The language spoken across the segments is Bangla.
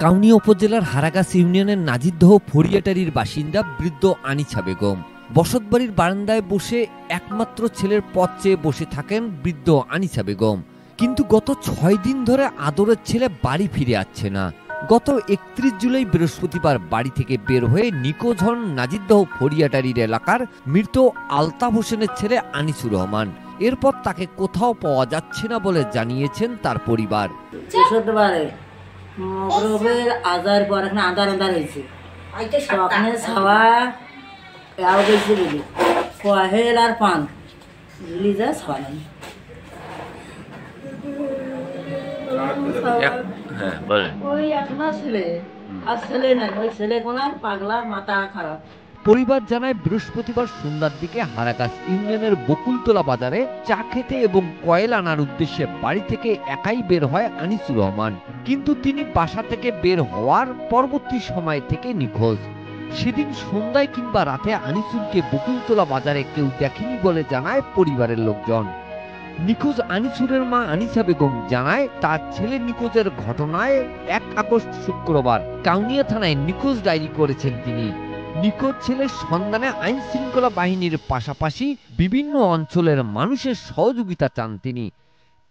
কাউনিয়া উপজেলার হারাগাছ ইউনিয়নের নাজিরদহ ফরিয়াটারির বাসিন্দা বৃদ্ধ আনিছা বেগম বসতবাড়ির বারান্দায় বসে একমাত্র ছেলের পথ চেয়ে বসে থাকেন বৃদ্ধ আনিছা বেগম। কিন্তু গত 6 দিন ধরে আদরের ছেলে বাড়ি ফিরে আসছে না। গত 31 জুলাই বৃহস্পতিবার বাড়ি থেকে বের হয়ে নিখোঁজ হন নাজিরদহ ফরিয়াটারির এলাকার মৃত আলতাফ হোসেনের ছেলে আনিসুর রহমান। এরপর তাকে কোথাও পাওয়া যাচ্ছে না বলে জানিয়েছেন তার পরিবার। মগরবের আজার পর এখন আধার আধার হয়েছে ওখানে ছাওয়া আও গেছে বলি কোহেল আর পান বুঝলি যা ছাওয়া নাই। ওই একটা ছেলে আর ছেলে নাই, ওই ছেলে কোন পাগলা মাথা খারাপ। পরিবার জানায় বৃহস্পতিবার সন্ধ্যার দিকে হারাগাছ ইউনিয়নের বকুলতলা বাজারে চা খেতে এবং কয়েল আনার উদ্দেশ্যে বাড়ি থেকে একাই বের হয় আনিসুর রহমান। কিন্তু তিনি বাসা থেকে বের হওয়ার পরবর্তী সময় থেকে নিখোঁজ। সেদিন সন্ধ্যায় কিংবা রাতে আনিসুরকে বকুলতলা বাজারে কেউ দেখেনি বলে জানায় পরিবারের লোকজন। নিখোঁজ আনিসুরের মা আনিসা বেগম জানায় তার ছেলে নিখোঁজের ঘটনায় 1 আগস্ট শুক্রবার কাউনিয়া থানায় নিখোঁজ ডায়েরি করেছেন তিনি। নিখোঁজ ছেলের সন্ধানে আইন শৃঙ্খলা বাহিনীর পাশাপাশি বিভিন্ন অঞ্চলের মানুষের সহযোগিতা চান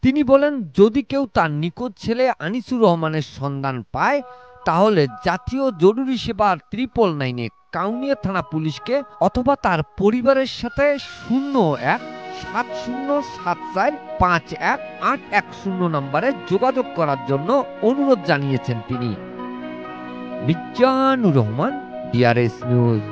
তিনি বলেন, যদি কেউ তার নিখোঁজ ছেলে আনিসুর রহমানের সন্ধান পায় তাহলে জাতীয় জরুরি সেবা 999 কাউনিয়া থানা পুলিশকে অথবা তার পরিবারের সাথে 017074518110 নম্বরে যোগাযোগ করার জন্য অনুরোধ জানিয়েছেন তিনি। Mizanur Rahman, DRS news.